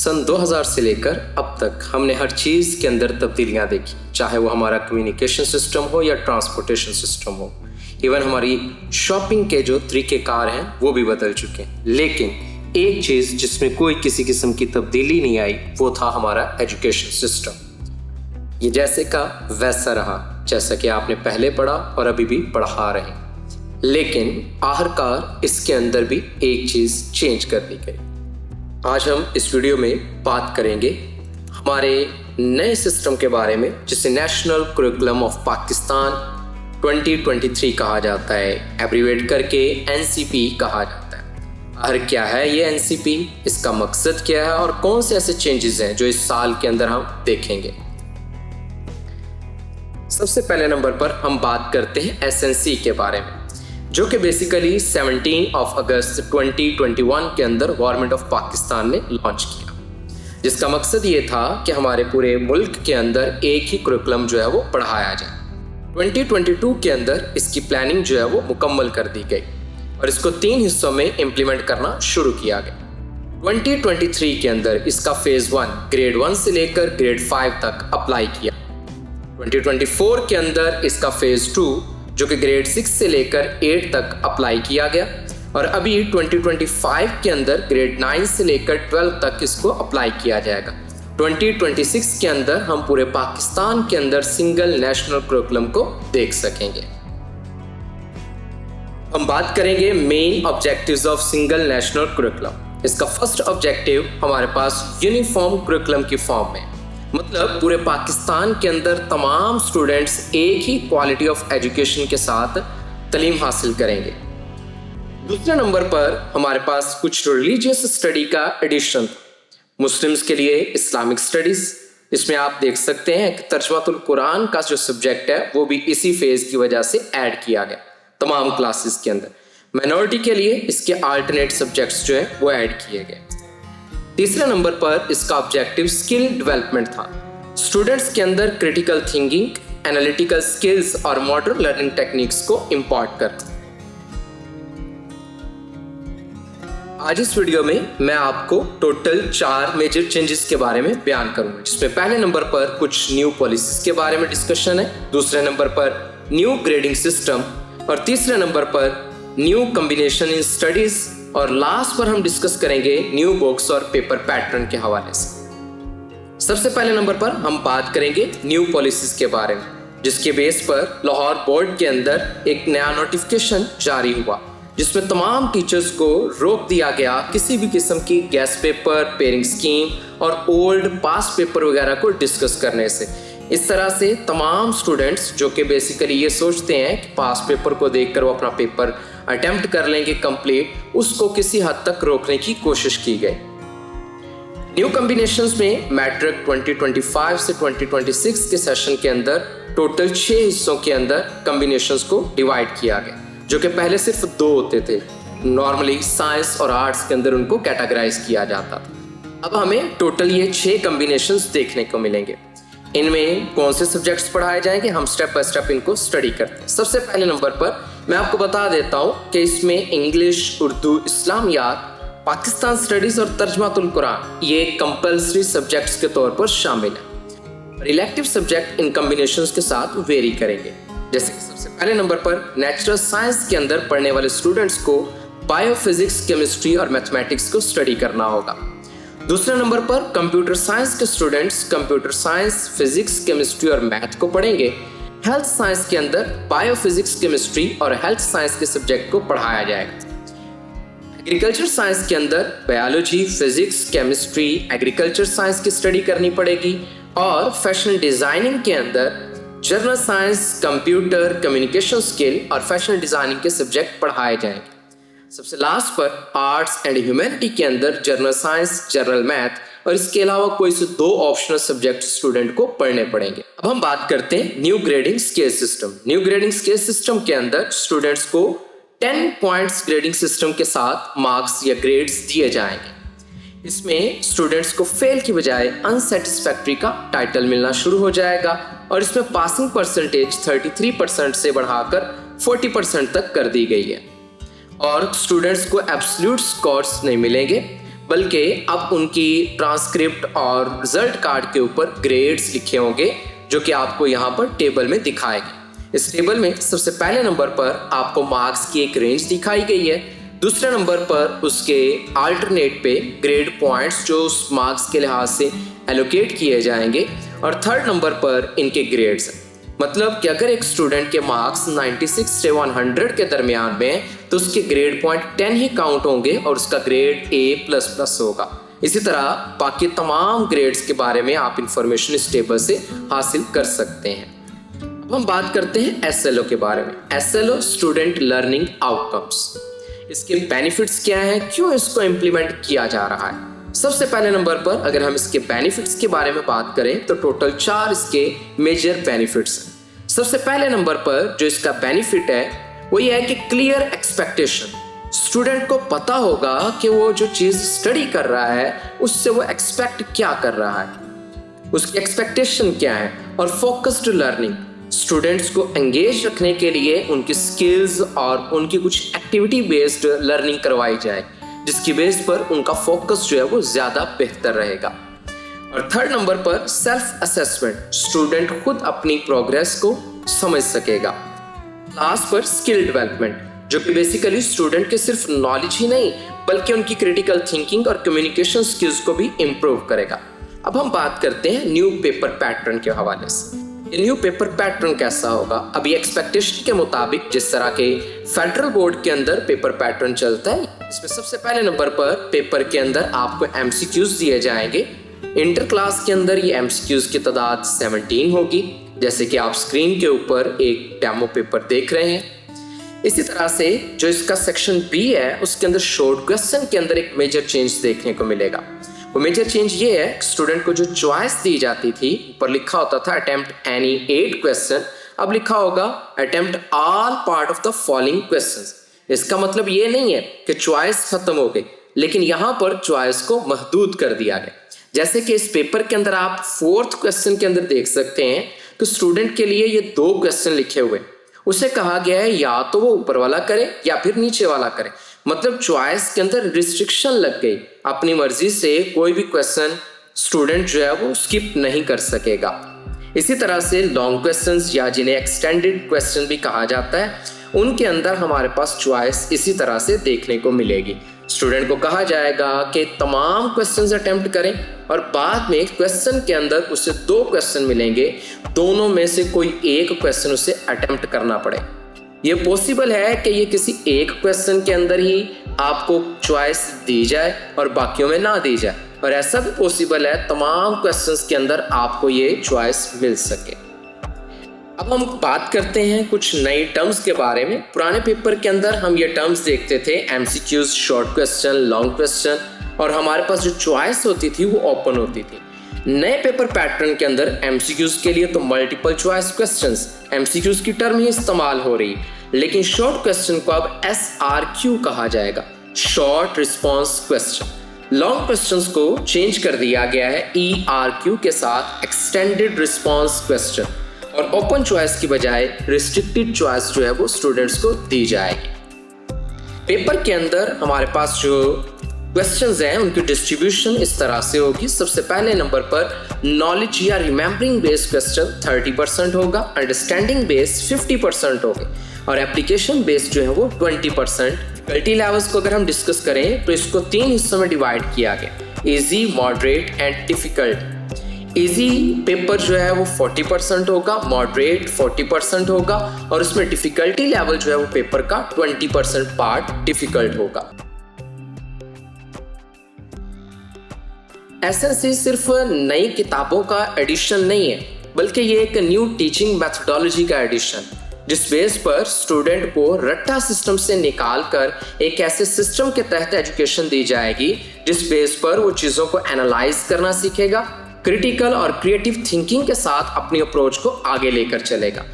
सन 2000 से लेकर अब तक हमने हर चीज़ के अंदर तब्दीलियां देखी, चाहे वो हमारा कम्युनिकेशन सिस्टम हो या ट्रांसपोर्टेशन सिस्टम हो। इवन हमारी शॉपिंग के जो तरीक़ेकार हैं वो भी बदल चुके हैं। लेकिन एक चीज़ जिसमें कोई किसी किस्म की तब्दीली नहीं आई वो था हमारा एजुकेशन सिस्टम। ये जैसे का वैसा रहा, जैसा कि आपने पहले पढ़ा और अभी भी पढ़ा रहे हैं। लेकिन आखिरकार इसके अंदर भी एक चीज़ चेंज कर दी गई। आज हम इस वीडियो में बात करेंगे हमारे नए सिस्टम के बारे में, जिसे नेशनल करिकुलम ऑफ पाकिस्तान 2023 कहा जाता है, एब्रीवेट करके NCP कहा जाता है। आखिर क्या है ये NCP, इसका मकसद क्या है और कौन से ऐसे चेंजेस हैं जो इस साल के अंदर हम देखेंगे। सबसे पहले नंबर पर हम बात करते हैं SNC के बारे में, जो कि बेसिकली 17 अगस्त 2021 के अंदर गवर्नमेंट ऑफ पाकिस्तान ने लॉन्च किया, जिसका मकसद ये था कि हमारे पूरे मुल्क के अंदर एक ही करिकुलम जो है वो पढ़ाया जाए। 2022 के अंदर इसकी प्लानिंग जो है वो मुकम्मल कर दी गई और इसको 3 हिस्सों में इम्प्लीमेंट करना शुरू किया गया। 2023 के अंदर इसका फेज 1 ग्रेड 1 से लेकर ग्रेड 5 तक अप्लाई किया। 2024 के अंदर इसका फेज 2 जो कि ग्रेड 6 से लेकर 8 तक अप्लाई किया गया और अभी 2025 के अंदर ग्रेड 9 से लेकर 12 तक इसको अप्लाई किया जाएगा। 2026 के अंदर हम पूरे पाकिस्तान के अंदर सिंगल नेशनल करिकुलम को देख सकेंगे। हम बात करेंगे main objectives of single national curriculum. इसका फर्स्ट ऑब्जेक्टिव हमारे पास यूनिफॉर्म करिकुलम की फॉर्म में, मतलब पूरे पाकिस्तान के अंदर तमाम स्टूडेंट्स एक ही क्वालिटी ऑफ एजुकेशन के साथ तालीम हासिल करेंगे। दूसरे नंबर पर हमारे पास कुछ रिलीजियस स्टडी का एडिशन, मुस्लिम्स के लिए इस्लामिक स्टडीज़। इसमें आप देख सकते हैं कि तर्जुमातुल कुरान का जो सब्जेक्ट है वो भी इसी फेज़ की वजह से ऐड किया गया तमाम क्लासेस के अंदर। माइनॉरिटी के लिए इसके अल्टरनेट सब्जेक्ट्स जो हैं वो ऐड किए गए। तीसरे नंबर पर इसका ऑब्जेक्टिव स्किल डेवलपमेंट था। स्टूडेंट्स के अंदर क्रिटिकल थिंकिंग, एनालिटिकल स्किल्स और मॉडर्न लर्निंग टेक्निक्स को इंपोर्ट करना। आज इस वीडियो में मैं आपको टोटल 4 मेजर चेंजेस के बारे में बयान करूंगा, जिसमें पहले नंबर पर कुछ न्यू पॉलिसीज के बारे में डिस्कशन है, दूसरे नंबर पर न्यू ग्रेडिंग सिस्टम और तीसरे नंबर पर न्यू कॉम्बिनेशन इन स्टडीज और लास्ट पर हम डिस्कस करेंगे न्यू बुक्स और पेपर पैटर्न के हवाले से। सबसे पहले नंबर पर हम बात करेंगे न्यू पॉलिसीज के बारे में, जिसके बेस पर लाहौर बोर्ड के अंदर एक नया नोटिफिकेशन जारी हुआ, जिसमें तमाम टीचर्स को रोक दिया गया किसी भी किस्म की गेस्ट पेपर, पेयरिंग स्कीम और ओल्ड पास पेपर वगैरह को डिस्कस करने से। इस तरह से तमाम स्टूडेंट्स जो कि बेसिकली ये सोचते हैं कि पास पेपर को देखकर वो अपना पेपर अटेम्प्ट कर लेंगे कंप्लीट, उसको किसी हद तक रोकने की कोशिश की गई। न्यू कॉम्बिनेशंस में मैट्रिक 2025 से 2026 के सेशन के अंदर टोटल 6 हिस्सों के अंदर कॉम्बिनेशंस को डिवाइड किया गया, जो कि पहले सिर्फ 2 होते थे। नॉर्मली साइंस और आर्ट्स के अंदर उनको कैटेगराइज किया जाता था। अब हमें टोटल ये 6 कॉम्बिनेशंस देखने को मिलेंगे। इनमें कौन से सब्जेक्ट्स पढ़ाए जाएंगे, हम स्टेप बाय स्टेप इनको स्टडी करते हैं। सबसे पहले नंबर पर मैं आपको बता देता हूँ कि इसमें इंग्लिश, उर्दू, इस्लामियात, पाकिस्तान स्टडीज़ और तर्जुमातुल कुरान ये कंपल्सरी सब्जेक्ट्स के तौर पर शामिल हैं। इलेक्टिव सब्जेक्ट इन कॉम्बिनेशंस के साथ वेरी करेंगे। जैसे कि सबसे पहले नंबर पर नेचुरल साइंस के अंदर पढ़ने वाले स्टूडेंट्स को बायोफिजिक्स, केमिस्ट्री और मैथमेटिक्स को स्टडी करना होगा। दूसरे नंबर पर कंप्यूटर साइंस के students computer science, physics, chemistry और मैथ को पढ़ेंगे। हेल्थ साइंस के अंदर बायोफिजिक्स, केमिस्ट्री और हेल्थ साइंस के सब्जेक्ट को पढ़ाया जाएगा। एग्रीकल्चर साइंस के अंदर biology, physics, chemistry, agriculture science की स्टडी करनी पड़ेगी और फैशन डिजाइनिंग के अंदर journal science, computer, communication skill और फैशन डिजाइनिंग के सब्जेक्ट पढ़ाए जाएंगे। सबसे लास्ट पर आर्ट्स एंड ह्यूमैनिटी के अंदर जनरल साइंस, जनरल मैथ और इसके अलावा कोई से 2 ऑप्शनल सब्जेक्ट स्टूडेंट को पढ़ने पड़ेंगे। अब हम बात करते हैं new grading scale system. New grading scale system के अंदर स्टूडेंट्स को 10 पॉइंट्स ग्रेडिंग सिस्टम के साथ मार्क्स या ग्रेड्स दिए जाएंगे। इसमें स्टूडेंट्स को फेल की बजाय अनसेटिस्फैक्ट्री का टाइटल मिलना शुरू हो जाएगा और इसमें पासिंग परसेंटेज 33% से बढ़ाकर 40% तक कर दी गई है। और स्टूडेंट्स को एब्सोल्यूट स्कोर्स नहीं मिलेंगे, बल्कि अब उनकी ट्रांसक्रिप्ट और रिजल्ट कार्ड के ऊपर ग्रेड्स लिखे होंगे, जो कि आपको यहाँ पर टेबल में दिखाएंगे। इस टेबल में सबसे पहले नंबर पर आपको मार्क्स की एक रेंज दिखाई गई है, दूसरे नंबर पर उसके अल्टरनेट पे ग्रेड पॉइंट्स जो उस मार्क्स के लिहाज से एलोकेट किए जाएंगे, और थर्ड नंबर पर इनके ग्रेड्स। मतलब कि अगर एक स्टूडेंट के मार्क्स 96 से 100 के दरमियान में तो उसके ग्रेड पॉइंट 10 ही काउंट होंगे और उसका ग्रेड A++ होगा। इसी तरह बाकी तमाम ग्रेड्स के बारे में आप इंफॉर्मेशन इस टेबल से हासिल कर सकते हैं। अब हम बात करते हैं SLO के बारे में। SLO स्टूडेंट लर्निंग आउटकम्स, इसके बेनिफिट्स क्या हैं, क्यों इसको इम्प्लीमेंट किया जा रहा है। सबसे पहले नंबर पर अगर हम इसके बेनिफिट्स के बारे में बात करें तो टोटल 4 इसके मेजर बेनिफिट्स हैं। सबसे पहले नंबर पर जो इसका बेनिफिट है वो ये है कि क्लियर एक्सपेक्टेशन। स्टूडेंट को पता होगा कि वो जो चीज स्टडी कर रहा है उससे वो एक्सपेक्ट क्या कर रहा है, उसकी एक्सपेक्टेशन क्या है। और फोकस्ड लर्निंग, स्टूडेंट्स को एंगेज रखने के लिए उनकी स्किल्स और उनकी कुछ एक्टिविटी बेस्ड लर्निंग करवाई जाए, जिसकी बेस पर उनका फोकस जो है वो ज्यादा बेहतर रहेगा। और थर्ड नंबर पर सेल्फ असेसमेंट, स्टूडेंट खुद अपनी प्रोग्रेस को समझ सकेगा। लास्ट पर स्किल डेवलपमेंट, जो कि बेसिकली स्टूडेंट के सिर्फ नॉलेज ही नहीं बल्कि उनकी क्रिटिकल थिंकिंग और कम्युनिकेशन स्किल्स को भी इम्प्रूव करेगा। अब हम बात करते हैं न्यू पेपर पैटर्न के हवाले से। ये न्यू पेपर पैटर्न कैसा होगा? अभी एक्सपेक्टेशन के मुताबिक जिस तरह के फेडरल बोर्ड के अंदर पेपर पैटर्न चलता है, इसमें सबसे पहले नंबर पर पेपर के अंदर आपको MCQs दिए जाएंगे। इंटर क्लास के अंदर ये MCQs की तादाद 17 होगी, जैसे कि आप स्क्रीन के ऊपर एक डेमो पेपर देख रहे हैं। इसी तरह से जो इसका सेक्शन B है उसके अंदर शॉर्ट क्वेश्चन के अंदर एक मेजर चेंज देखने को मिलेगा। वो मेजर चेंज ये है, स्टूडेंट को जो चॉइस दी जाती थी, ऊपर लिखा होता था अटेम्प्ट एनी 8 क्वेश्चन, अब लिखा होगा attempt all part of the following questions. इसका मतलब ये नहीं है कि चॉइस खत्म हो गई, लेकिन यहाँ पर चॉइस को महदूद कर दिया गया। जैसे कि इस पेपर के अंदर आप 4th क्वेश्चन के अंदर देख सकते हैं कि स्टूडेंट के लिए ये 2 क्वेश्चन लिखे हुए, उसे कहा गया है या तो वो ऊपर वाला करे या फिर नीचे वाला करे। मतलब चॉइस के अंदर रिस्ट्रिक्शन लग गई, अपनी मर्जी से कोई भी क्वेश्चन स्टूडेंट जो है वो स्किप नहीं कर सकेगा। इसी तरह से लॉन्ग क्वेश्चंस या जिन्हें एक्सटेंडेड क्वेश्चन भी कहा जाता है, उनके अंदर हमारे पास चॉइस इसी तरह से देखने को मिलेगी। स्टूडेंट को कहा जाएगा कि तमाम क्वेश्चंस अटेम्प्ट करें और बाद में क्वेश्चन के अंदर उसे 2 क्वेश्चन मिलेंगे, दोनों में से कोई एक क्वेश्चन उसे अटेम्प्ट करना पड़े। ये पॉसिबल है कि ये किसी एक क्वेश्चन के अंदर ही आपको चॉइस दी जाए और बाकियों में ना दी जाए, और ऐसा भी पॉसिबल है तमाम क्वेश्चंस के अंदर आपको ये चॉइस मिल सके। अब हम बात करते हैं कुछ नई टर्म्स के बारे में। पुराने पेपर के अंदर हम ये टर्म्स देखते थे MCQs, short question, long question, और हमारे पास जो चॉइस होती थी वो ओपन होती थी। नए पेपर पैटर्न के अंदर MCQs के लिए तो मल्टीपल चॉइस क्वेश्चंस, MCQs की टर्म ही इस्तेमाल हो रही, लेकिन शॉर्ट क्वेश्चन को अब SRQ कहा जाएगा, short response question. Long questions को चेंज कर दिया गया है ERQ के साथ, एक्सटेंडेड रिस्पॉन्स क्वेश्चन, और ओपन चॉइस की बजाय रिस्ट्रिक्टेड चॉइस जो है वो स्टूडेंट्स को दी जाएगी। पेपर के अंदर हमारे पास जो क्वेश्चंस हैं उनकी डिस्ट्रीब्यूशन इस तरह से होगी। सबसे पहले नंबर पर नॉलेज या रिमेम्बरिंग बेस्ड क्वेश्चन 30% होगा, अंडरस्टैंडिंग बेस्ड 50% होगा, और एप्लीकेशन बेस्ड जो है वो 20%। डिफिकल्टी लेवल्स को अगर हम डिस्कस करें तो इसको 3 हिस्सों में डिवाइड किया गया, easy, moderate and difficult. Easy paper जो है वो 40% होगा, मॉडरेट 40% होगा, और उसमें डिफिकल्टी लेवल जो है वो पेपर का 20% पार्ट डिफिकल्ट होगा। एसएससी सिर्फ नई किताबों का एडिशन नहीं है, बल्कि ये एक न्यू टीचिंग मेथोडोलॉजी का एडिशन, जिस बेस पर स्टूडेंट को रट्टा सिस्टम से निकाल कर एक ऐसे सिस्टम के तहत एजुकेशन दी जाएगी जिस बेस पर वो चीज़ों को एनालाइज करना सीखेगा, क्रिटिकल और क्रिएटिव थिंकिंग के साथ अपनी अप्रोच को आगे लेकर चलेगा।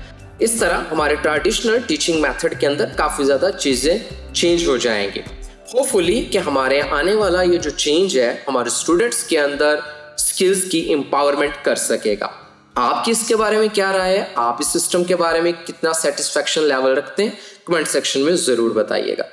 इस तरह हमारे ट्रेडिशनल टीचिंग मेथड के अंदर काफ़ी ज़्यादा चीज़ें चेंज हो जाएंगी। होपफुली कि हमारे आने वाला ये जो चेंज है हमारे स्टूडेंट्स के अंदर स्किल्स की एम्पावरमेंट कर सकेगा। आपकी इसके बारे में क्या राय है? आप इस सिस्टम के बारे में कितना सेटिस्फेक्शन लेवल रखते हैं? कमेंट सेक्शन में ज़रूर बताइएगा।